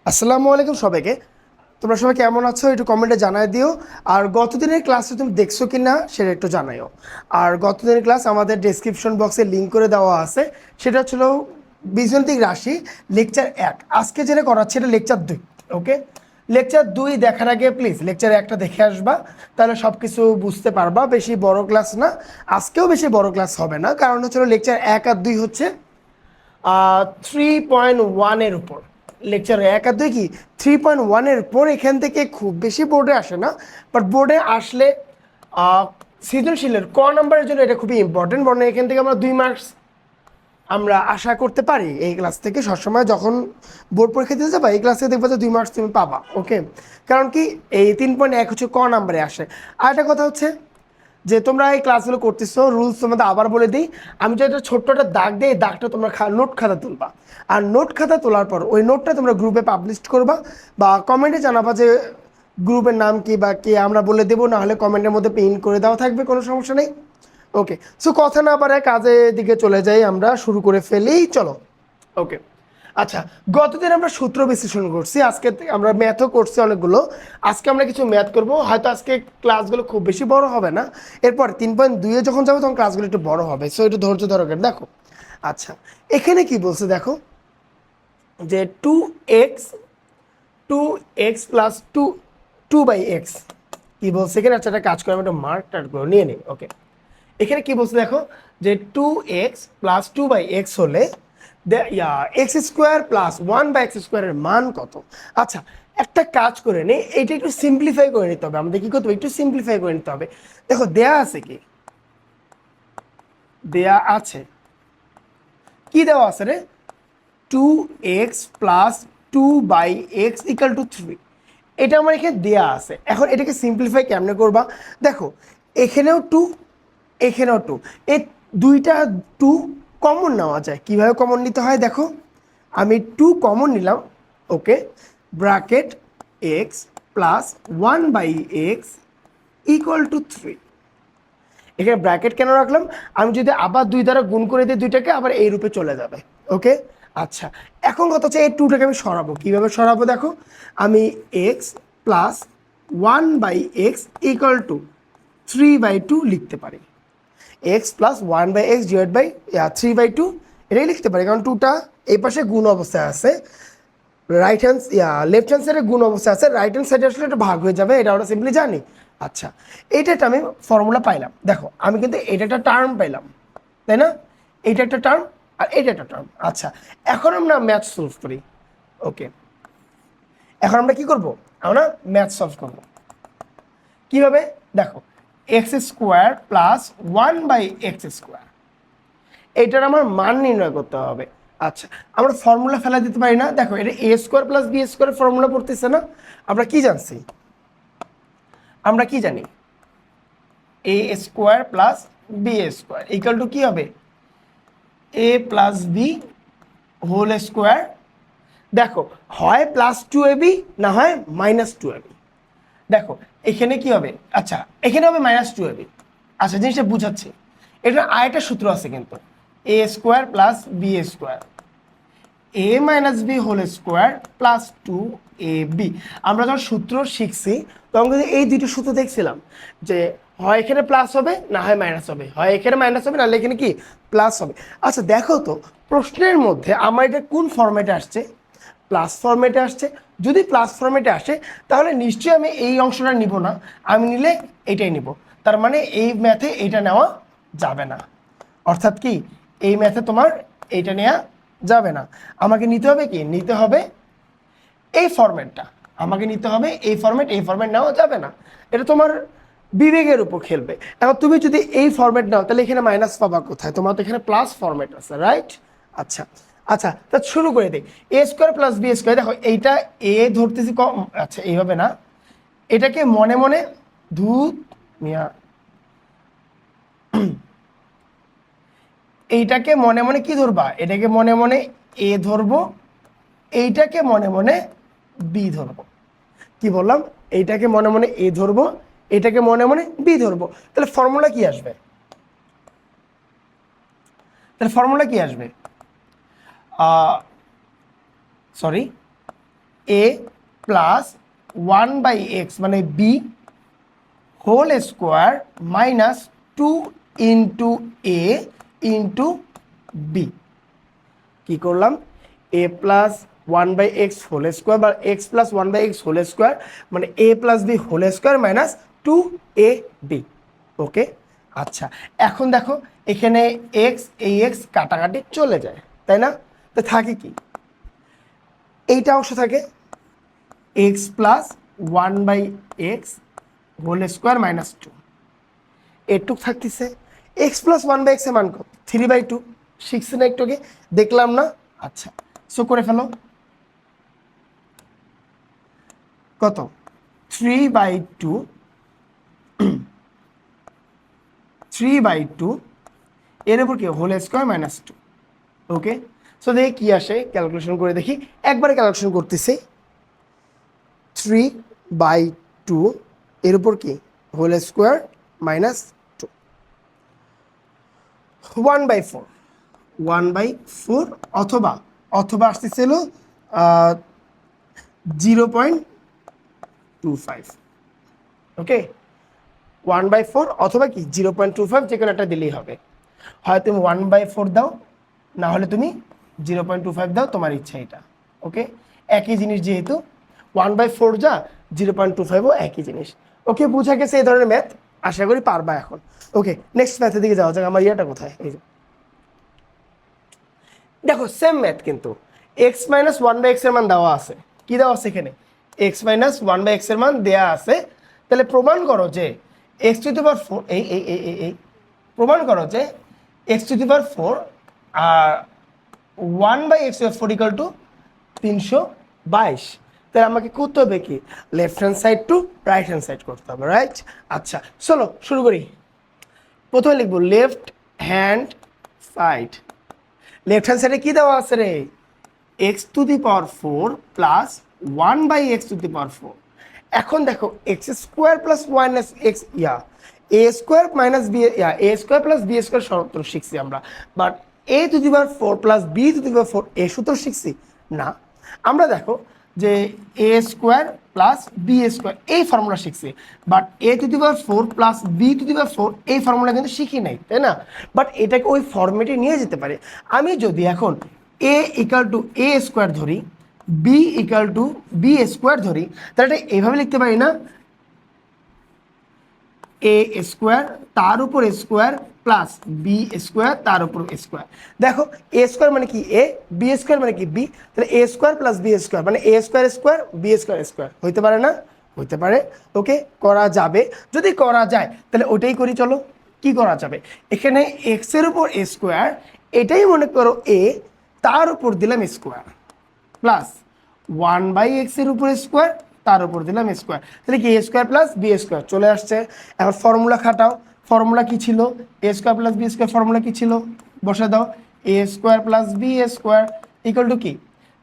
আসসালামু আলাইকুম সবাইকে। তোমরা সবাই কেমন আছো একটু কমেন্টে জানাই দিও। আর গতদিনের ক্লাসে তুমি দেখছো কি না সেটা একটু জানাইও। আর গতদিনের ক্লাস আমাদের ডেসক্রিপশন বক্সে লিঙ্ক করে দেওয়া আছে। সেটা ছিল বীজগণিতিক রাশি লেকচার 1। আজকে যেটা করাচ্ছি এটা লেকচার 2। ওকে, লেকচার 2 দেখার আগে প্লিজ লেকচার 1টা দেখে আসবা, তাহলে সব কিছু বুঝতে পারবা। বেশি বড় ক্লাস না, আজকেও বেশি বড় ক্লাস হবে না, কারণ হচ্ছে লেকচার 1 আর 2 হচ্ছে 3.1-এর উপর। লেকচার 1 আর 2 কি 3.1-এর উপর। এখান থেকে খুব বেশি বোর্ডে আসে না, বাট বোর্ডে আসলে সৃজনশীলের নাম্বারের জন্য এটা খুবই ইম্পর্টেন্ট। বরং এখান থেকে আমরা 2 মার্কস আমরা আশা করতে পারি এই ক্লাস থেকে। সবসময় যখন বোর্ড পরীক্ষা দিতে যাবা এই ক্লাস থেকে দেখবা যে 2 মার্কস তুমি পাবা। ওকে, কারণ কি এই 3.1 হচ্ছে নাম্বারে আসে। আর একটা কথা হচ্ছে যে তোমরা এই ক্লাসগুলো করতেছো, রুলস তোমাদের আবার বলে দিই। আমি যদি একটা ছোট্ট একটা দাগ দিই, এই দাগটা তোমরা নোট খাতা তুলবা। আর নোট খাতা তোলার পর ওই নোটটা তোমরা গ্রুপে পাবলিশ করবা, বা কমেন্টে জানাবা যে গ্রুপের নাম কি বা কি, আমরা বলে দেবো। না হলে কমেন্টের মধ্যে পিন করে দেওয়া থাকবে, কোনো সমস্যা নেই। ওকে, সো কথা না পারে কাজের দিকে চলে যাই, আমরা শুরু করে ফেলি, চলো। ওকে, আচ্ছা, গতদিন আমরা সূত্র বিশ্লেষণ করছি, আজকে আমরা ম্যাথও করছি অনেকগুলো। আজকে আমরা কিছু ম্যাথ করব। হয়তো আজকে ক্লাসগুলো খুব বেশি বড় হবে না, এরপর 3.2-এ যখন যাবো তখন ক্লাসগুলো একটু বড় হবে। সো একটু ধৈর্য ধরো। দেখো, আচ্ছা, এখানে কি বলছে দেখো, যে 2x প্লাস 2 x কি বলছে এখানে। আচ্ছা, একটা কাজ করে আমি একটা মার্ক টার্কগুলো নিয়ে নিই। ওকে, এখানে কি বলছে দেখো, যে 2x প্লাস 2/x হলে এক্স স্কোয়ার প্লাস 1/x² মান কত। আচ্ছা, একটা কাজ করে নে, এইটা একটু সিম্পলিফাই করে নিতে হবে। আমাদের কি করতে হবে, একটু সিম্পলিফাই করে নিতে হবে। দেখো, দেয়া আছে কি, দেয়া আছে কি, দেওয়া আছে রে, 2x প্লাস 2/x=3। এটা আমার এখানে দেয়া আছে। এখন এটাকে সিম্পলিফাই কেমনে করবা, দেখো, এখানেও 2, এখানেও 2, এই দুইটা 2 কমন নেওয়া যায়। কিভাবে কমন নিতে হয় দেখো, আমি 2 কমন নিলাম। ওকে, ব্র্যাকেট এক্স প্লাস 1/x=3। এখানে ব্র্যাকেট কেন রাখলাম, আমি যদি আবার 2 দ্বারা গুণ করে দিই দুইটাকে, আবার এই রূপে চলে যাবে। ওকে, আচ্ছা, এখন কথা হচ্ছে এই 2টাকে আমি সরাবো। কীভাবে সরাবো দেখো, আমি এক্স প্লাস 1/x=3/2 লিখতে পারি। এক্স প্লাস 1/x/3/2 এটাই লিখতে পারি, কারণ 2টা এই পাশে গুণ অবস্থায় আছে, রাইট হ্যান্ড লেফট হ্যান্ড সাইডে গুণ অবস্থায় আছে, রাইট হ্যান্ড সাইডে আসলে এটা ভাগ হয়ে যাবে, এটা আমরা সিম্পলি জানি। আচ্ছা, এইটা একটা আমি ফর্মুলা পাইলাম। দেখো, আমি কিন্তু এটা একটা টার্ম পাইলাম, তাই না? এইটা একটা টার্ম আর এটা একটা টার্ম। আচ্ছা, এখন আমরা ম্যাথ সলভ করি। ওকে, এখন আমরা কি করব, আমরা ম্যাথ সলভ করব। কিভাবে দেখো, x² প্লাস 1/x², এইটার আমার মান নির্ণয় করতে হবে। আচ্ছা, আমরা ফর্মুলা ফেলা দিতে পারি না। দেখো, এটা a² প্লাস b² ফর্মুলা পড়তেছে না। আমরা কি জানছি, আমরা কি জানি, a² প্লাস b² কি হবে, a plus B whole square. দেখো, হয় +2ab না হয় -2ab। দেখো, এখানে কি হবে, আচ্ছা, এখানে হবে -2ab। আচ্ছা, জিনিসটা বুঝাচ্ছি, এটা আরেকটা সূত্র আছে কিন্তু, a² plus b², a minus B whole square plus 2ab। আমরা যখন সূত্র শিখছি তখন কিন্তু এই দুটো সূত্র দেখছিলাম, যে হয় এখানে প্লাস হবে না হয় মাইনাস হবে, হয় এখানে মাইনাস হবে নাহলে এখানে কি প্লাস হবে। আচ্ছা, দেখো তো প্রশ্নের মধ্যে আমার এটা কোন ফরম্যাটে আসছে, প্লাস ফরম্যাটে আসছে। যদি প্লাস ফরম্যাটে আসে তাহলে নিশ্চয়ই আমি এই অংশটা নিব না, আমি নিলে এটাই নিব। তার মানে এই ম্যাথে এটা নেওয়া যাবে না। অর্থাৎ কি, এই ম্যাথে তোমার এইটা নেওয়া যাবে না। আমাকে নিতে হবে কি, নিতে হবে এই ফরম্যাটটা, আমাকে নিতে হবে এই ফরম্যাট। এই ফরম্যাট নেওয়া যাবে না, এটা তোমার বিবেকের উপর খেলবে। এখন তুমি যদি এই ফরম্যাট নাও তাহলে এখানে মাইনাস পাবা কোথায়, তোমার তো এখানে প্লাস ফরম্যাট আছে, রাইট? আচ্ছা, আচ্ছা, তা শুরু করে দিই। a² প্লাস b², দেখো এইটা এ ধরতেছি কম, আচ্ছা এইভাবে না, এটাকে মনে মনে ধূত মিয়া, এইটাকে মনে মনে কি ধরবা, এটাকে মনে মনে এ ধরবো, এইটাকে মনে মনে বি ধরবো। কি বললাম, এইটাকে মনে মনে এ ধরবো, এটাকে মনে মনে বি ধরবো। তাহলে ফর্মুলা কি আসবে, তাহলে ফর্মুলা কি আসবে, সরি, এ প্লাস 1/x মানে B whole square minus 2 into A into B. কী করলাম? A plus 1/x whole square বা X plus 1/x whole square মানে A plus B whole square minus 2ab। Okay, আচ্ছা এখন দেখো এখানে এক্স এই এক্স কাটাকাটি চলে যায়, তাই না? তো থাকে কি, এইটা অংশ থাকে x plus 1/x whole square minus 2, এটুক থাকতেছে। এক্স প্লাস 1/x এর মান কত? 3/2। শিখছি না একটু আগে, দেখলাম না? আচ্ছা, সো করে ফেলো। কত? 3/2 3/2 এর উপর কি হোল স্কোয়ার মাইনাস 2। ওকে, সো দেখি কি আসে, ক্যালকুলেশন করে দেখি। একবারে ক্যালকুলেশন করতেছি। 3/2 এর উপর কি হোল স্কোয়ার মাইনাস 2, 1/4 1/4 অথবা অথবা আসতেছিল 0.25। ওকে, 1/4 অথবা কি 0.25, যে কোনো একটা দিলেই হবে। হয় তুমি 1/4 দাও, না হলে তুমি 0.25 দাও, তোমার ইচ্ছা এটা। ওকে, একই জিনিস যেহেতু 1/4 যা 0.25ও একই জিনিস। ওকে, বোঝা গেছে এই ধরনের ম্যাথ? আশা করি পারবা এখন। ওকে, নেক্সট ম্যাথের দিকে যাওয়া যাক। আমার ইয়াটা কোথায়? এই যে দেখো সেম ম্যাথ, কিন্তু এক্স মাইনাস 1/x এর মান দেওয়া আছে। কি দেওয়া আছে এখানে? এক্স মাইনাস 1/x এর মান দেওয়া আছে। তাহলে প্রমাণ করো যে এক্স টু দি পাওয়ার 4 এই প্রমাণ করো যে এক্স টু দি পাওয়ার 4 আর 1/x/4 ইকুয়াল টু 322। তাহলে আমাকে করতে হবে কি, left hand side to right hand side করতে হবে, রাইট? আচ্ছা চলো শুরু করি। প্রথমে লিখবো left hand side. Left hand সাইডে কি দেওয়া আছে রে? X to the power 4 plus 1/x to the power 4। এখন দেখো X square plus minus X A square minus B A square plus B square সূত্র শিখছি আমরা, but A to the power 4 plus B to the power 4 এ সূত্র শিখছি না। আমরা দেখো যে A square plus B square এই ফর্মুলা শিখছি, but A to the power 4 plus B to the power 4 এই ফর্মুলা কিন্তু শিখি নাই, তাই না? বাট এটাকে ওই ফর্মেটে নিয়ে যেতে পারে। আমি যদি এখন A equal to A square ধরি, B equal to B square ধরি, তাহলে এটা এইভাবে লিখতে পারি না, এ স্কোয়ার তার উপর স্কোয়ার প্লাস বি স্কোয়ার তার উপর স্কোয়ার। দেখো এ স্কোয়ার মানে কি এ, বি স্কোয়ার মানে কি বি, তাহলে A square plus B square মানে A square square B square square. হইতে পারে না? হইতে পারে। ওকে, করা যাবে। যদি করা যায় তাহলে ওটাই করি। চলো, কি করা যাবে? এখানে এক্সের উপর স্কোয়ার, এটাই মনে করো এ, তার উপর দিলাম স্কোয়ার প্লাস 1/x এর উপর স্কোয়ার, তার উপর দিলাম স্কোয়ার। তাহলে কি এ স্কোয়ার প্লাস বি স্কোয়ার চলে আসছে। এখন ফর্মুলা খাটাও। ফর্মুলা কি ছিল? A square plus B square formula কি ছিল? বসে দাও। A square plus B square equal to কি,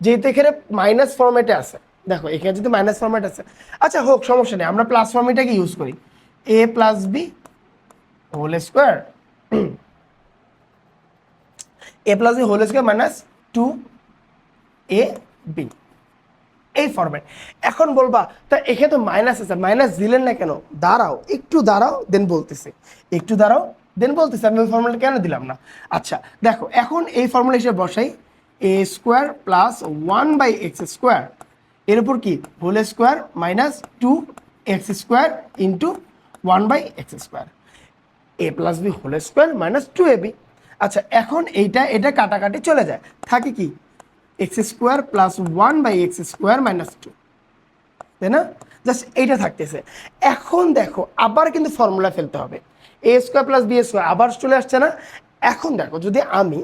যেহেতু এখানে মাইনাস ফর্মেটে আছে, দেখো এখানে যদি মাইনাস ফর্মেট আছে, আচ্ছা হোক সমস্যা নেই, আমরা প্লাস ফর্মেটটাকে ইউজ করি। A plus B whole square, A plus B whole square minus 2ab, এই ফরম্যাট। এখন বলবা তা এখানে তো মাইনাস আছে, মাইনাস দিলেন না কেন? দাঁড়াও একটু, দাঁড়াও দেন বলতেছি, একটু দাঁড়াও দেন বলতেছি আমি ওই ফর্মুলা কেন দিলাম না। আচ্ছা দেখো এখন এই ফর্মুলা হিসেবে বসাই, এ স্কোয়ার প্লাস 1/x স্কোয়ার এর উপর কি whole square minus 2x square into 1/x square, এ plus B whole square minus 2ab। আচ্ছা এখন এটা কাটাকাটি চলে যায়, থাকে কি X square plus 1/x square minus 2, তাই না? জাস্ট এইটা থাকতেছে। এখন দেখো আবার কিন্তু ফর্মুলা ফেলতে হবে, A square plus B square আবার চলে আসছে না? এখন দেখো যদি আমি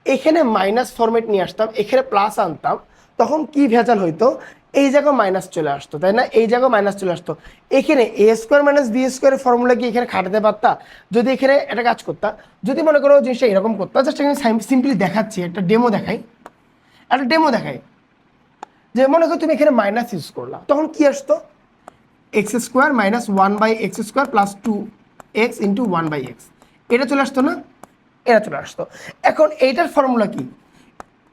এখানে মাইনাস ফর্মেট নিয়ে আসতাম, এখানে প্লাস আনতাম, তখন কি ভেজাল হইতো? এই জায়গায় মাইনাস চলে আসতো, তাই না? এই জায়গায় মাইনাস চলে আসতো। এখানে এ স্কোয়ার মাইনাস বি স্কোয়ারের ফর্মুলা কি এখানে খাটাতে পারতা? যদি এখানে একটা কাজ করতা, যদি মনে করো জিনিসটা এরকম করতা, জাস্ট এখানে সিম্পলি দেখাচ্ছি, একটা ডেমো দেখাই, যে মনে করো তুমি এখানে মাইনাস ইউজ করলা, তখন কি আসতো? X square minus 1/x square plus 2x into 1/x, এটা চলে আসতো না? এটা চলে আসতো। এখন এইটার ফর্মুলা কি?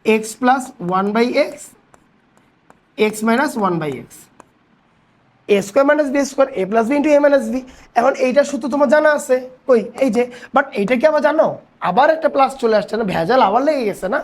X plus 1/x x minus one by x, A square minus B square A plus b into a minus b. এখন এইটার সূত্র তোমার জানা আছে, কই এই যে, বাট এইটা কি আবার জানো, আবার একটা প্লাস চলে আসছে না, ভেজাল আবার লেগে গেছে না।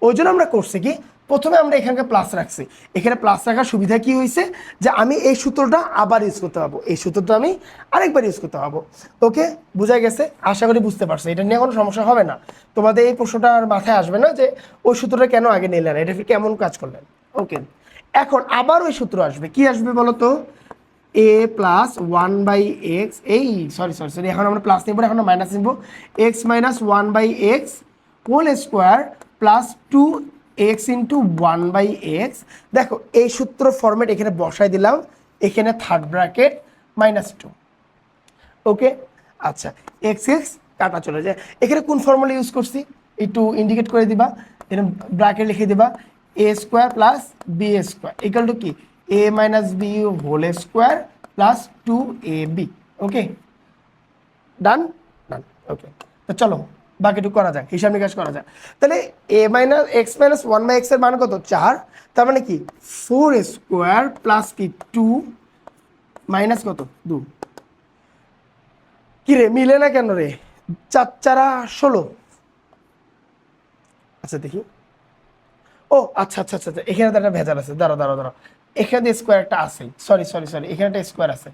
ওই জন্য আমরা করছি কি, প্রথমে আমরা এখানকে প্লাস রাখছি। এখানে প্লাস রাখার সুবিধা কি হয়েছে, যে আমি এই সূত্রটা আবার ইউজ করতে পারবো, এই সূত্রটা আমি আরেকবার ইউজ করতে পারবো। ওকে, বোঝা গেছে, আশা করি বুঝতে পারছো, এটা নিয়ে কোনো সমস্যা হবে না। তোমাদের এই প্রশ্নটা আর মাথায় আসবে না যে ওই সূত্রটা কেন আগে নিলেন, এটা কেমন কাজ করলেন। ওকে, এখন আবার ওই সূত্র আসবে, কি আসবে বলো তো, a plus one by x, এই সরি সরি সরি, এখন আমরা প্লাস নিব, এখন মাইনাস নিব, x minus one by x whole square plus two x into one by x. দেখো এই সূত্র ফরম্যাট এখানে বসাই দিলাম, এখানে third bracket minus two. Okay, আচ্ছা, এক্স এক্স কাটা চলে যায়। এখানে কোন ফর্মুলা ইউজ করছি একটু ইন্ডিকেট করে দিবা, এখানে ব্র্যাকেট লিখে দিবা, A square plus B square equal to কি, A minus B whole square plus two A B. Okay, done done. Okay, তো চলো বাকিটুকু করা যাক, হিসাব নিকাশ করা যাক। তাহলে A minus X minus one by X এর মান কত, 4, তার মানে কি 4 স্কোয়ার প্লাস কি 2 মাইনাস কত 2। কি রে মিলে না কেন রে, 4 4 16। আচ্ছা দেখি, ও আচ্ছা আচ্ছা আচ্ছা আচ্ছা, এখানে তো একটা ভেজাল আছে, দাঁড়াও দাঁড়াও দাঁড়াও, এখানে স্কোয়ার একটা আছে, সরি সরি সরি, এখানে একটা স্কোয়ার আছে,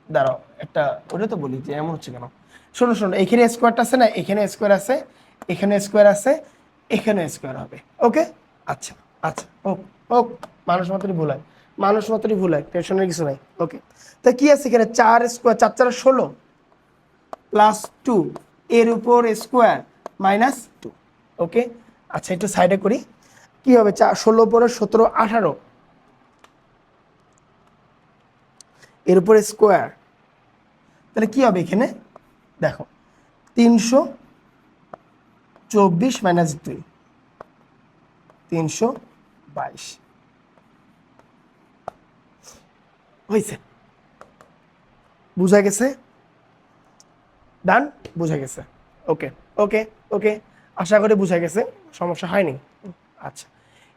দাঁড়াও একটা, ওটা তো বলি যে এমন হচ্ছে কেন। শোনো শোনো, এখানে স্কোয়ারটা আছে না, এখানে স্কোয়ার আছে, এখানে স্কোয়ার আছে, এখানে স্কোয়ার হবে। ওকে, আচ্ছা আচ্ছা, ও ও, মানুষ মাত্রই ভুল হয়, মানুষ মাত্রই ভুল হয়, টেনশনের কিছু নাই। ওকে, তা কি আছে এখানে, 4 স্কোয়ার 4 4 16 প্লাস 2 এর উপর স্কোয়ার মাইনাস 2। ওকে, আচ্ছা একটু সাইডে করি, কি হবে 16 পরে 17 18 এর উপরে স্কোয়ার, তাহলে কি হবে এখানে দেখো 324 মাইনাস 2 322 হয়েছে, বুঝা গেছে, ডান, বুঝা গেছে। ওকে ওকে ওকে, আশা করি বুঝা গেছে, সমস্যা হয়নি। আচ্ছা,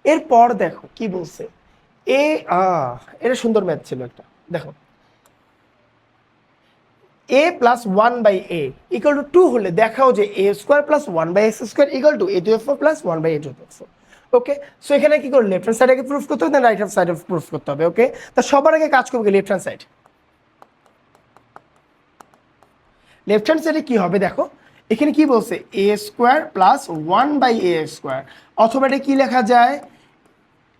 এরপর দেখো কি বলছে, এ এটা সুন্দর ম্যাথ ছিল একটা, দেখো A plus one by A equal to 2 হলে দেখাও যে A square plus one by X square equal to A to four plus one by A to four. Okay, so এখানে কি করে, লেফট হ্যান্ড সাইডে প্রুফ করতে হবে না রাইট হ্যান্ড সাইডে প্রুফ করতে হবে। ওকে, তা সবার আগে কাজ করবে left hand side, left hand সাইডে কি হবে দেখো, এখানে কি বলছে A square plus one by A square, অথবা এটা কি লেখা যায়,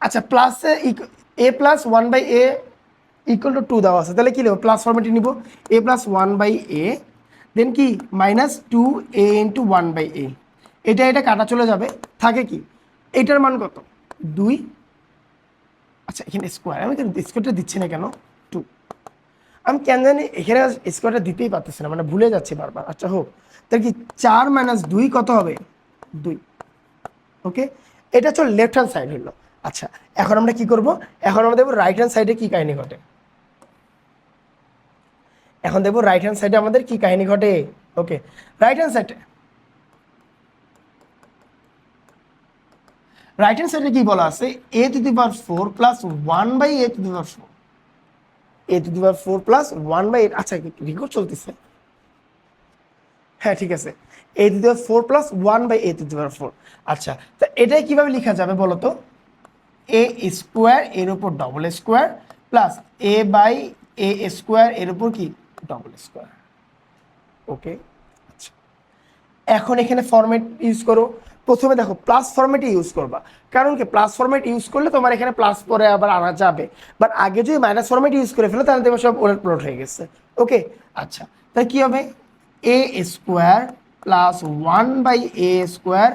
আচ্ছা প্লাসে A plus one by A equal to 2 দেওয়া আছে, তাহলে কি লিখবো, প্লাস ফর্মেটে নিব, A plus one by A then কি minus 2a into one by A, এটা কাটা চলে যাবে, থাকে কি এটার মান কত 2। আচ্ছা এখানে স্কোয়ার, আমি স্কোয়ারটা দিচ্ছি না কেন 2, আমি কেন জানি এখানে স্কোয়ারটা দিতেই পারতেছি না, মানে ভুলে যাচ্ছি বারবার। আচ্ছা হোক, তাহলে কি 4 মাইনাস 2 কত হবে 2। ওকে, এটা চল লেফট হ্যান্ড সাইড হলো। আচ্ছা এখন আমরা কি করব, এখন আমরা দেখবো রাইট হ্যান্ড সাইডে কি কাহিনী ঘটে, এখন দেখবো রাইট হ্যান্ড সাইডে আমাদের কি কাহিনী ঘটে। ওকে, রাইট হ্যান্ড সাইডে কি বলা আছে, A to the power 4 plus 1 by A to the power 4, A to the power 4 plus 1 by, আচ্ছা রেকর্ড চলতেছে, হ্যাঁ ঠিক আছে, A to the power 4 plus 1 by A to the power 4। আচ্ছা তা এটাই কিভাবে লেখা যাবে বলো তো, এ স্কোয়ার এর উপর double square plus a by A square এর উপর কি ডবল স্কোয়ার। ওকে, আচ্ছা এখন এখানে ফরম্যাট ইউজ করো, প্রথমে দেখো প্লাস ফরম্যাটে ইউজ করবা, কারণ কি প্লাস ফরম্যাট ইউজ করলে তোমার এখানে প্লাস পরে আবার আনা যাবে, বাট আগে যদি মাইনাস ফরম্যাট ইউজ করে ফেলো তাহলে দেখবে সব ওলট প্লট হয়ে গেছে। ওকে, আচ্ছা তাই কি হবে, A square plus 1 by A square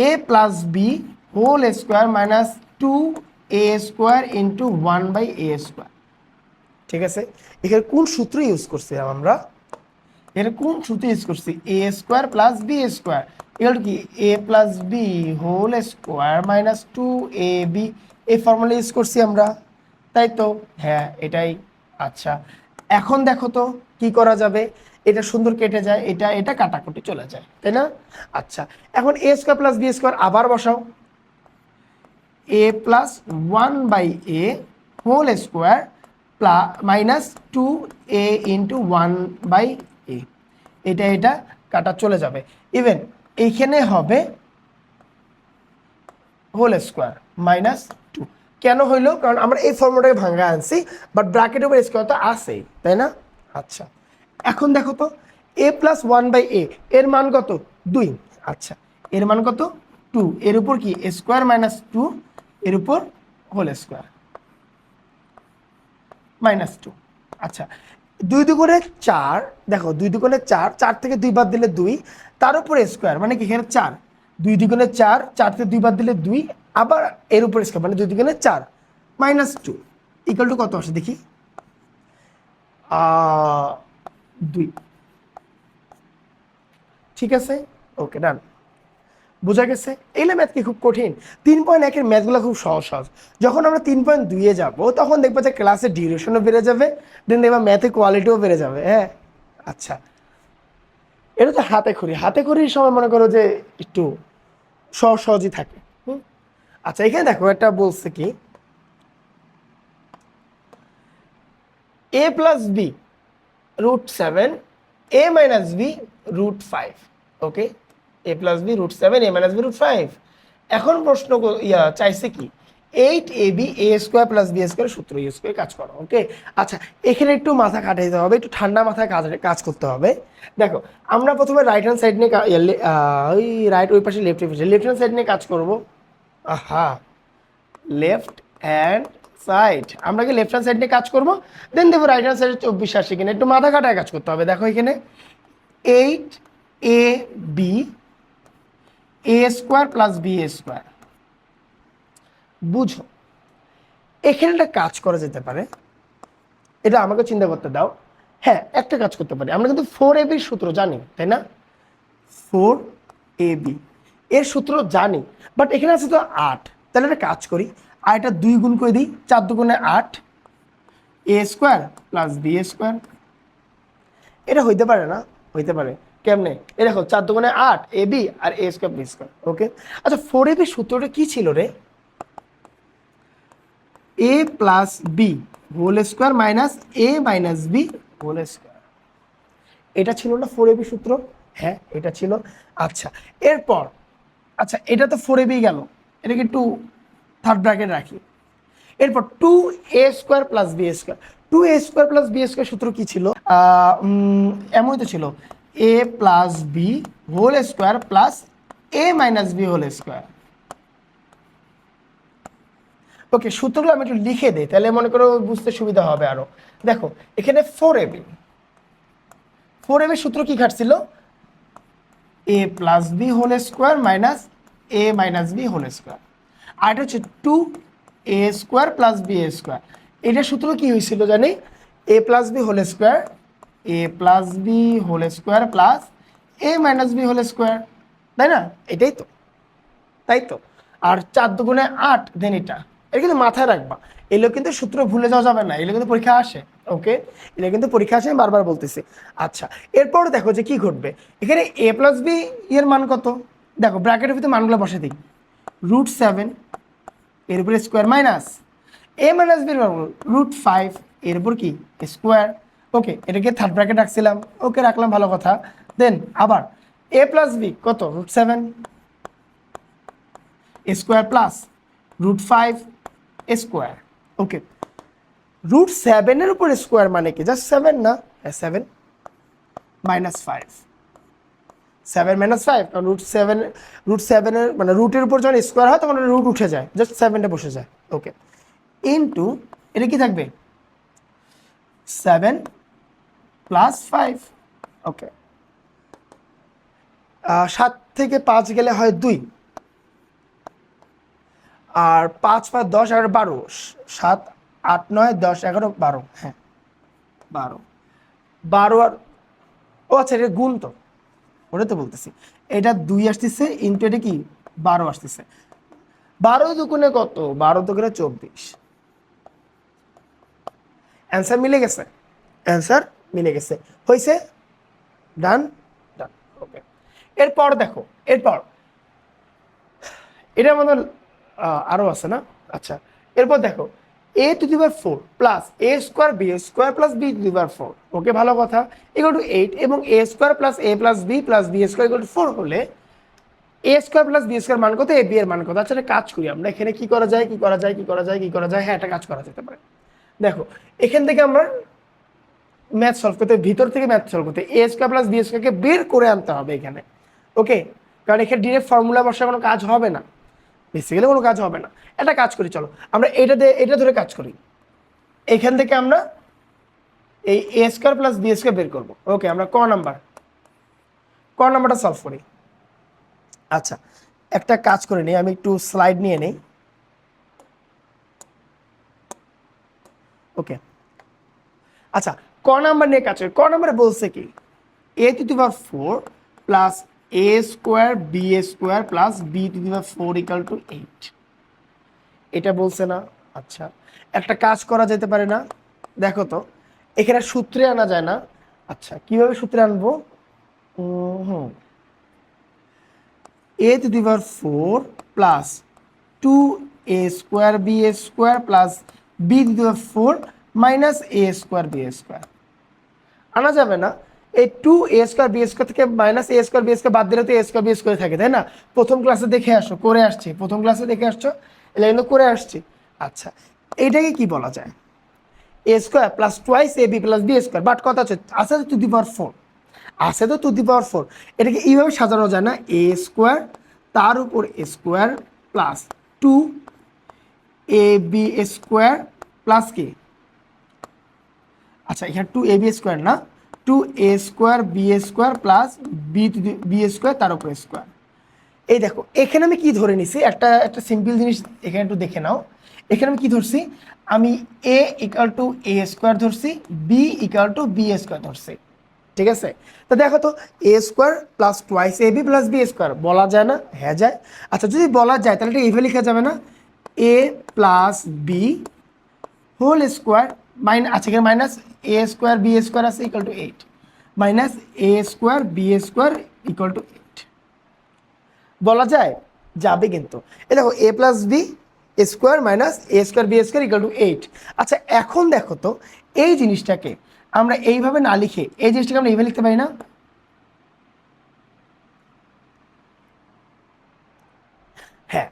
A plus B whole square minus 2a square into 1 by A square. ঠিক আছে, এখানে কোন সূত্র ইউজ করছি আমরা, এখানে কোন সূত্র ইউজ করছি, A square plus B square এগুলো কি A plus B whole square minus 2ab, এই ফর্মুলা ইউজ করছি আমরা, তাই তো, হ্যাঁ এটাই। আচ্ছা এখন দেখো তো কি করা যাবে, এটা সুন্দর কেটে যায়, এটা কাটাকুটি চলে যায়, তাই না। আচ্ছা এখন A square plus B square আবার বসাও, A plus 1/a whole square minus 2a into 1/a, এটা কাটা চলে যাবে। ইভেন এইখানে হবে হোল স্কোয়ার মাইনাস 2। কেন হইলো? কারণ আমরা এই ফর্মুলাটাকে ভাঙা আনছি, বাট ব্র্যাকেটের উপর স্কোয়ার তো আছেই, তাই না? আচ্ছা, এখন দেখো তো a প্লাস 1/a এর মান কত? 2। আচ্ছা, এর মান কত? 2। এর উপর কি স্কোয়ার মাইনাস 2, এর উপর হোল স্কোয়ার মাইনাস 2। আচ্ছা, 2 দুগুণে 4, দেখো 2 দুগুণে 4, 4 থেকে 2 বাদ দিলে 2, তার উপরে স্কোয়ার মানে কি এখানে 4, 2 দুগুণে 4, 4 থেকে 2 বাদ দিলে 2, আবার এর উপরে স্কোয়ার মানে 2 দুগুণে 4 মাইনাস 2 ইকুয়াল টু কত আসে দেখি? 2। ঠিক আছে, ওকে, ডান। বোঝা গেছে? এগুলো ম্যাথ কি খুব কঠিন? 3.1 ম্যাথগুলো খুব সহজ সহজ। যখন আমরা 3.2 যাব তখন দেখবো যে ক্লাসের ডিউরেশনও বেড়ে যাবে, দেন দেখবা ম্যাথের কোয়ালিটিও বেড়ে যাবে। হ্যাঁ, আচ্ছা, এটা তো হাতে খড়ির সময় মনে করো যে একটু সহজ সহজই থাকে। আচ্ছা, এখানে দেখো একটা বলছে কি a plus b √7 a minus b √5। Okay, a plus b √7 a minus b √5। এখন প্রশ্ন চাইছে কি 8ab a square plus B square সূত্র ইউজ করে কাজ করো। ওকে, আচ্ছা, এখানে একটু মাথা খাটাইতে হবে, একটু ঠান্ডা মাথায় কাজ করতে হবে। দেখো, আমরা প্রথমে রাইট হ্যান্ড সাইড নিয়ে ওই রাইট ওই পাশে লেফট হ্যান্ড সাইড নিয়ে কাজ করবো। আহা, লেফট হ্যান্ড সাইড, আমরা কি লেফট হ্যান্ড সাইড নিয়ে কাজ করবো, দেন দেখবো রাইট হ্যান্ড সাইডে 24 কিনা একটু মাথা কাটায় কাজ করতে হবে। দেখো এখানে 8ab a square plus B square, বুঝো এখানে একটা কাজ করা যেতে পারে, এটা আমাকে চিন্তা করতে দাও। হ্যাঁ, একটা কাজ করতে পারি, আমরা কিন্তু 4ab সূত্র জানি, তাই না? 4ab এর সূত্র জানি, বাট এখানে আছে তো 8। তাহলে একটা কাজ করি, আর এটা 2 গুণ করে দিই, 4 দুগুণে 8 a square plus B square. এটা হইতে পারে না? হইতে পারে। কেমনে? এ দেখো 4 দুগুণে 8 এ বি আর a square B square. Okay, আচ্ছা, 4ab সূত্রটা কি ছিল রে? a plus B whole square minus a minus B whole square. এটা ছিল না 4ab সূত্র? হ্যাঁ, এটা ছিল। আচ্ছা, এরপর আচ্ছা, এটা তো 4ab গেল, এটাকে একটু থার্ড ব্র্যাকেট রাখি। এরপর 2a square plus B square, 2a square plus B square সূত্র কি ছিল? এমনই তো ছিল, a plus B whole square plus a minus B whole square. Okay, সূত্রগুলো আমি একটু লিখে দিই, তাহলে মনে করো বুঝতে সুবিধা হবে আরো। দেখো এখানে 4ab সূত্র কি খাটছিল? a plus B whole square minus a minus B whole square. আর এটা হচ্ছে 2a square plus B square. এটা সূত্র কি হয়েছিল জানি? a plus B whole square, a plus B whole square plus a minus B whole square, তাই না? এটাই তো, তাই তো। আর 4 দুগুণে 8, দেন এটা কিন্তু মাথায় রাখবা, এগুলো কিন্তু সূত্র ভুলে যাওয়া যাবে না, এগুলো কিন্তু পরীক্ষা আসে। ওকে, এগুলো কিন্তু পরীক্ষা আসে, আমি বারবার বলতেছি। আচ্ছা, এরপর দেখো যে কি ঘটবে। এখানে a প্লাস বি এর মান কত? দেখো ব্র্যাকেটের ভিতরে মানগুলো বসে দিই, √7 এর উপরে square minus a minus b √5 এর উপর কি স্কোয়ার। ওকে, এটাকে থার্ড ব্র্যাকেট রাখছিলাম, ওকে রাখলাম, ভালো কথা। দেন আবার a প্লাস বি কত? √7 স্কোয়ার প্লাস √5 স্কোয়ার। ওকে, √7 এর উপর স্কোয়ার মানে কি? জাস্ট 7 না? 7 মাইনাস 5, 7 মাইনাস 5, কারণ √7 এর মানে রুটের উপর যখন স্কোয়ার হয় তখন রুট উঠে যায়, জাস্ট 7টা বসে যায়। ওকে, ইনটু এটা কি থাকবে? 7 প্লাস 5। ওকে, 7 থেকে 5 গেলে হয় 2, আর 5 5 10 11 12, 7 8 9 10 11 12, হ্যাঁ 12 আর ও আচ্ছা, এটা গুণ তো, ওটা তো বলতেছি। এটা 2 আসতেছে ইনটু এটা কি 12 আসতেছে। 12 দুগুণে কত? 12 দুগুণে 24। অ্যান্সার মিলে গেছে, অ্যান্সার মিলে গেছে, হয়েছে, ডান ডান। ওকে, এরপর দেখো, এরপর এটা আমাদের আরও আছে না? আচ্ছা, এরপর দেখো A to the power 4 plus A square B square plus B to the power 4, okay ভালো কথা, ইকুয়াল টু 8 এবং A square plus A plus B square equal to 4 হলে A square plus B square মান কত, A B এর মান কত? আচ্ছা, একটা কাজ করি আমরা, এখানে কি করা যায়, হ্যাঁ একটা কাজ করা যেতে পারে। দেখো এখান থেকে আমরা ম্যাথ সলভ করতে, ভিতর থেকে ম্যাথ সলভ করতে এ স্কোয়ার প্লাস বি স্কোয়ারকে বের করে আনতে হবে এখানে, ওকে, কারণ এখানে ডিরেক্ট ফর্মুলা বসা কোনো কাজ হবে না, বেসিক্যালি কোনো কাজ হবে না। একটা কাজ করি, চলো আমরা এটা ধরে কাজ করি, এখান থেকে আমরা এই এ স্কোয়ার প্লাস বি স্কোয়ার বের করবো, ওকে, আমরা ক নাম্বারটা সলভ করি। আচ্ছা, একটা কাজ করে নিই, আমি একটু স্লাইড নিয়ে নেই, ওকে। আচ্ছা, ক নাম্বার নিয়ে কাজ করি। ক নাম্বারে বলছে কি, A to the power 4 plus A square B square plus B to the power 4 equal to 8, এটা বলছে না? আচ্ছা, একটা কাজ করা যেতে পারে না? দেখো তো এখানে সূত্রে আনা যায় না? আচ্ছা, কিভাবে সূত্রে আনবো? A to the power 4 plus 2 A square B square plus B to the power 4 minus A square B square আনা যাবে না? এই 2 এ স্কোয়ার বি স্কোয়ার থেকে মাইনাস এ স্কোয়ার বি স্কোয়ার বাদ দিলে তো এ স্কোয়ার বি স্কোয়ার থাকে, তাই না? প্রথম ক্লাসে দেখে আসছো, করে আসছি, প্রথম ক্লাসে দেখে আসছো, এটা কিন্তু করে আসছি। আচ্ছা, এইটাকে কি বলা যায়? A square plus twice A B plus B square, but কথা হচ্ছে আছে তো টু দি পাওয়ার 4, আছে তো টু দি পাওয়ার 4, এটাকে এইভাবে সাজানো যায় না? এ স্কোয়ার তার উপর স্কোয়ার প্লাস 2 এ বি স্কোয়ার প্লাস কি, আচ্ছা এখানে 2 এ বি স্কোয়ার না, 2 A square B square plus B square তার উপর স্কোয়ার। এই দেখো এখানে আমি কি ধরে নিছি, একটা সিম্পল জিনিস এখানে একটু দেখে নাও। এখানে আমি কি ধরছি, আমি A equal to A square ধরছি, B equal to B square ধরছি, ঠিক আছে? তো দেখো তো A square plus twice A B plus B square বলা যায় না? হ্যাঁ যায়। আচ্ছা, যদি বলা যায় তাহলে এটা এইভাবে লেখা যাবে না? A plus B whole square আচ্ছা এখানে মাইনাস এ স্কোয়ার বি স্কোয়ার আছে equal to 8 minus A square B square equal to 8 বলা যায়? যাবে কিন্তু। এই দেখো A plus B square minus A square B square equal to 8। আচ্ছা এখন দেখো তো এই জিনিসটাকে আমরা এইভাবে না লিখে এই জিনিসটাকে আমরা এইভাবে লিখতে পারি না? হ্যাঁ,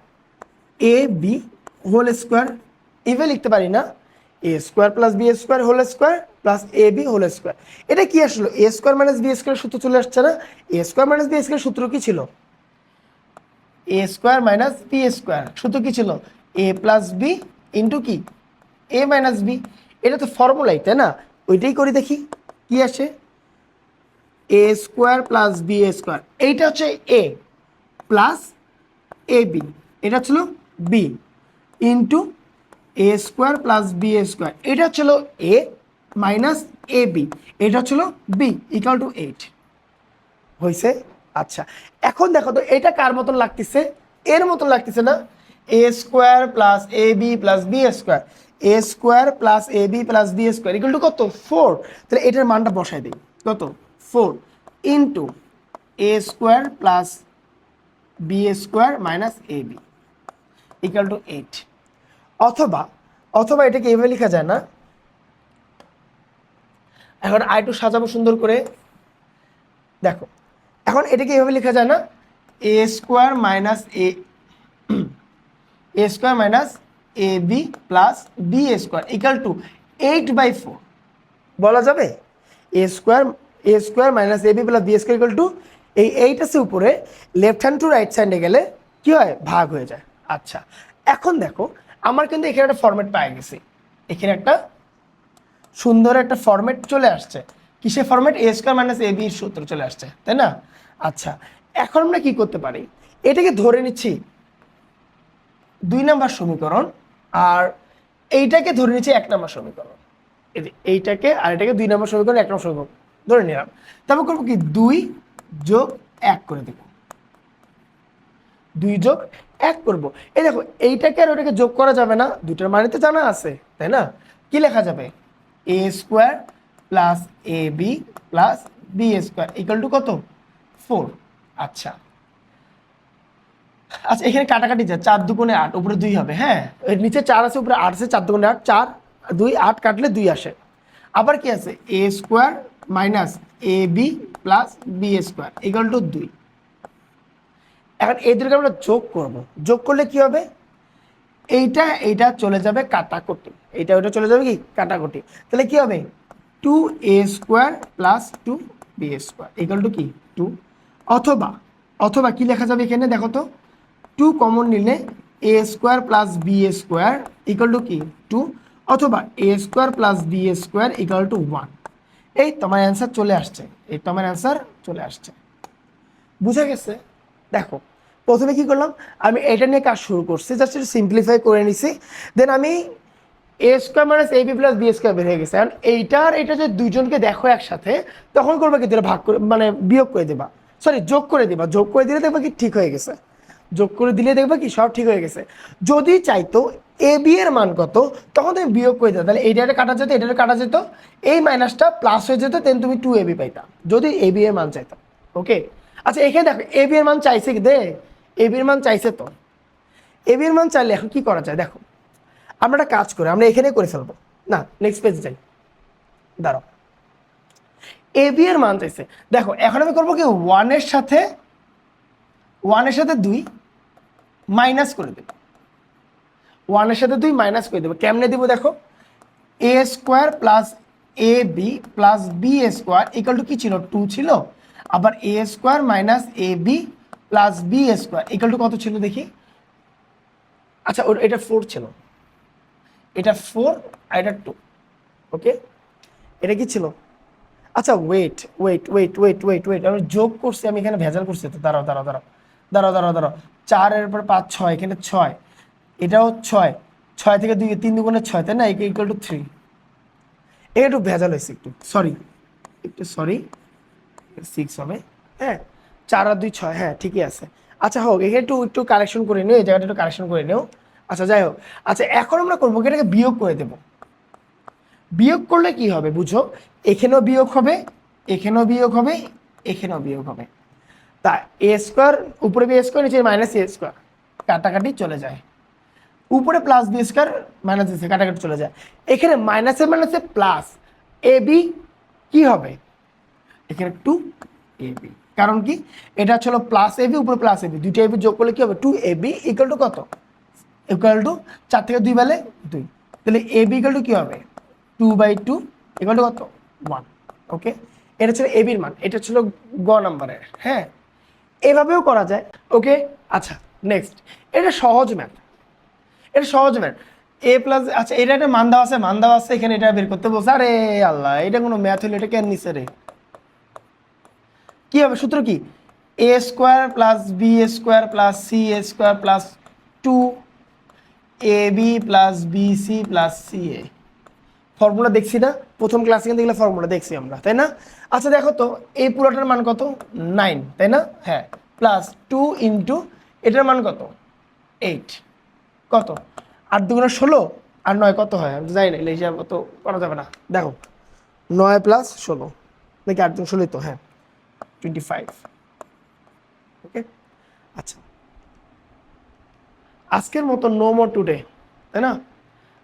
এ বি হোল স্কোয়ার এইভাবে লিখতে পারি না? A square plus B square whole square plus A B whole square. এটা কি আসলো? A square minus B square সূত্র চলে আসছে না? A square minus B square সূত্র কি ছিল? A square minus B square সূত্র কি ছিল? এ প্লাস বি ইন্টু কি এ মাইনাস বি। এটা তো ফর্মুলাই, তাই না? ওইটাই করি দেখি কি আসে। এ স্কোয়ার প্লাস বি স্কোয়ার, এইটা হচ্ছে এ প্লাস এ বি, এটা ছিল B into A square plus B square, এটা ছিল এ মাইনাস এ বি, এটা ছিল বি ইকাল টু 8 হয়েছে। আচ্ছা এখন দেখো তো এটা কার মতন লাগতেছে? এর মতন লাগতেছে না? A square plus A B plus B square, A square plus A B plus B square equal to কত? 4। তাহলে এটার মানটা বসাই দিই, কত? 4 into A square plus B square minus A B equal to 8। অথবা অথবা এটাকে এভাবে লেখা যায় না? এখন আরেকটু সাজাবো সুন্দর করে, দেখো এখন এটাকে এভাবে লেখা যায় না? A square minus A square minus A B plus B square equal to 8/4 বলা যাবে? A square minus A B plus B square equal to এই 8 আছে উপরে, লেফট হ্যান্ড টু রাইট সাইডে গেলে কি হয়? ভাগ হয়ে যায়। আচ্ছা এখন দেখো আমার কিন্তু এখানে একটা ফরম্যাট পেয়ে গেছি, এখানে একটা সুন্দর একটা ফরম্যাট চলে আসছে। কিসের ফরম্যাট? এ স্কোয়ার মাইনাস এ বির সূত্র চলে আসছে, তাই না? আচ্ছা এখন আমরা কি করতে পারি? এটাকে ধরে নিচ্ছি 2 নম্বর সমীকরণ, আর এইটাকে ধরে নিচ্ছি 1 নম্বর সমীকরণ। এইটাকে আর এটাকে 2 নম্বর সমীকরণ 1 নম্বর সমীকরণ ধরে নিলাম। তারপর করবো কি 2 যোগ 1 করে দেবো, 2 যোগ 1 করবো। এই দেখো এইটাকে আর ওটাকে যোগ করা যাবে না? দুটার মানে তো জানা আছে, তাই না? কি লেখা যাবে? A square plus A B plus B square equal to কত? 4। আচ্ছা আচ্ছা এখানে কাটাকাটি যায়, 4 দুগুণে 8, উপরে 2 হবে। হ্যাঁ, এর নিচে 4 আছে, উপরে 8 আছে, 4 দুগুণে 8, 4 2 8 কাটলে 2 আসে। আবার কি আছে, A square minus A B plus B square equal to 2। এখন এই দুটোকে আমরা যোগ করব, যোগ করলে কি হবে, এইটা চলে যাবে কাটাকুটি, এইটা ওইটা চলে যাবে কি কাটাকুটি, তাহলে কি হবে 2a square plus 2b square equal to কি 2। অথবা অথবা কি লেখা যাবে এখানে দেখো তো, 2 কমন নিলে a square plus b square equal to কি 2, অথবা a square plus b square equal two 1। এই তোমার অ্যান্সার চলে আসছে, এই তোমার অ্যান্সার চলে আসছে। বুঝা গেছে? দেখো প্রথমে কি করলাম, আমি এটা নিয়ে কাজ শুরু করছি, জাস্ট একটু সিম্পলিফাই করে নিছি, দেন আমি এ square minus A B plus B square বের হয়ে গেছে। কারণ এইটার এটা যদি দুইজনকে দেখো একসাথে, তখন করবে কি তোরা ভাগ করে মানে বিয়োগ করে দেবা, সরি যোগ করে দেবা, যোগ করে দিলে দেখবা কি ঠিক হয়ে গেছে, যোগ করে দিলে দেখবা কি সব ঠিক হয়ে গেছে। যদি চাইতো এ বি এর মান কত, তখন তুমি বিয়োগ করে দিতে, তাহলে এইটা কাটা যেত, এটা কাটা যেত, এই মাইনাসটা প্লাস হয়ে যেত, দেন তুমি 2 এবি পাইতা যদি এ বি এর মান চাইতো। ওকে, আচ্ছা এখানে দেখো এ বি এর মান চাইছে কি, দে এ বি এর মান চাইছে, তো এ বি এর মান চাইলে এখন কি করা যায়, দেখো আমরা একটা কাজ করে আমরা এখানে করে ফেলবো, না নেক্সট পেজে যাই, দাঁড়াও। এ বি এর মান চাইছে, দেখো এখন আমি করবো কি 1 এর সাথে 2 মাইনাস করে দেবো, 1 এর সাথে 2 মাইনাস করে দেবো। কেমনে দেবো দেখো, a square plus A B plus B square equal to কি ছিল 2 ছিল, আবার a square minus A B plus B square equal to কত ছিল দেখি, আচ্ছা এটা 4 ছিল, এটা 4 আর এটা 2। ওকে, এটা কি ছিল, আচ্ছা wait wait wait wait wait wait আমি যোগ করছি, আমি এখানে ভেজাল করছি, তো দাঁড়াও দাঁড়াও দাঁড়াও দাঁড়াও দাঁড়াও দাঁড়াও 4 এর পর 5 6, এখানে 6, এটাও 6, 6 থেকে 2 3 দুগুণে 6, তাই না, ইকুয়াল টু 3। একটু ভেজাল হয়েছে, একটু সরি, একটু সরি, 6 হবে। হ্যাঁ 4 আর 2 6, হ্যাঁ ঠিকই আছে। আচ্ছা হোক, এখানে একটু একটু কারেকশন করে নিও, এই জায়গাটা একটু কারেকশন করে নিও। আচ্ছা যাই হোক, আচ্ছা এখন আমরা করবো কি, এটাকে বিয়োগ করে দেবো। বিয়োগ করলে কি হবে বুঝো, এখানেও বিয়োগ হবে, এখানেও বিয়োগ হবে, এখানেও বিয়োগ হবে। তা এ স্কোয়ার উপরে বি স্কোয়ার, নিচে মাইনাস এ স্কোয়ার, কাটাকাটি চলে যায়, উপরে plus B square minus B square, কাটাকাটি চলে যায়। এখানে মাইনাসে মাইনাসে প্লাস এ বি কি হবে, এখানে 2 এ বি, কারণ কি এটা ছিল প্লাস এ বি, উপরে প্লাস এ বি, দুইটা এ বি যোগ করলে কি হবে 2 এ বি ইকুয়াল টু কত, ইকুয়াল টু 4 থেকে 2 বেলে 2, তাহলে এ বি ইকুয়াল টু কি হবে 2/2 ইকুয়াল টু কত 1। ওকে, এটা ছিল এ বির মান, এটা ছিল গ নাম্বারের। হ্যাঁ এভাবেও করা যায়। ওকে, আচ্ছা নেক্সট, এটা সহজ ম্যাথ, এটা সহজ ম্যাথ, এ প্লাস, আচ্ছা এটা একটা মান দেওয়া আছে, মান দেওয়া আছে এখানে, এটা বের করতে বলছে, আরে আল্লাহ এটা কোনো ম্যাথ হলো, এটা কেন নিছে রে, কি হবে সূত্র কি, এ square plus B square plus c square plus 2 A B plus b c plus c a. Formula দেখছি না প্রথম ক্লাসে, কিন্তু এগুলো ফর্মুলা দেখছি আমরা, তাই না? আচ্ছা দেখো তো এই পুরোটার মান কত 9, তাই না? হ্যাঁ, প্লাস 2 ইন্টু এটার মান কত 8, কত 8 দুগুণে 16 আর 9 কত হয় আমি জানি না, এই হিসাব তো করা যাবে না। দেখো 9 প্লাস 16 নাকি 8 দুগুণে 16 তো, হ্যাঁ 25। ওকে, আচ্ছা আজকের মতো নো মোর টুডে, তাই না?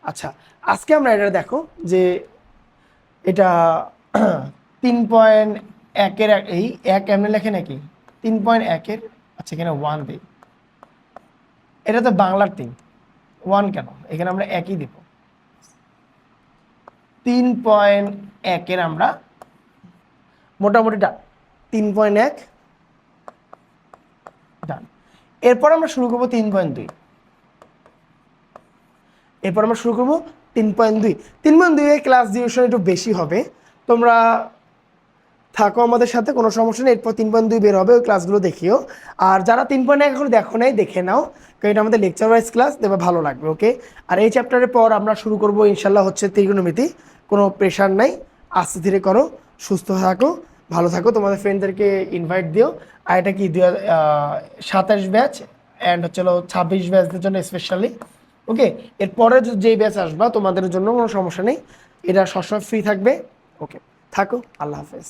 আচ্ছা আজকে আমরা এটা দেখো যে এটা 3.1-এর এই 1 এমনি লেখে নাকি 3.1-এর, আচ্ছা এখানে 1 দিই, এটা তো বাংলার 3, 1 কেন, এখানে আমরা একই দিব। 3.1-এর আমরা মোটামুটি ডান, 3.1 ডান। এরপর আমরা শুরু করবো 3.2, এরপর আমরা শুরু করবো 3.2। 3.2 ক্লাস ডিউরেশন একটু বেশি হবে, তোমরা থাকো আমাদের সাথে, কোনো সমস্যা নেই। এরপর 3.2 বের হবে, ওই ক্লাসগুলো দেখিও। আর যারা 3.1 এখন দেখো নাই দেখে নাও, কারণ এটা আমাদের লেকচার ওয়াইজ ক্লাস, দেবে ভালো লাগবে। ওকে, আর এই চ্যাপ্টারের পর আমরা শুরু করবো ইনশাল্লাহ হচ্ছে ত্রিকোণমিতি। কোনো প্রেশার নাই, আস্তে ধীরে করো, সুস্থ থাকো, ভালো থাকো, তোমাদের ফ্রেন্ডদেরকে ইনভাইট দিও। আর এটা কি 27 ব্যাচ অ্যান্ড হচ্ছে 26 ব্যাচদের জন্য স্পেশালি। ওকে, এরপরে যেই ব্যাচ আসবা তোমাদের জন্য কোনো সমস্যা নেই, এটা সবসময় ফ্রি থাকবে। ওকে, থাকো, আল্লাহ হাফেজ।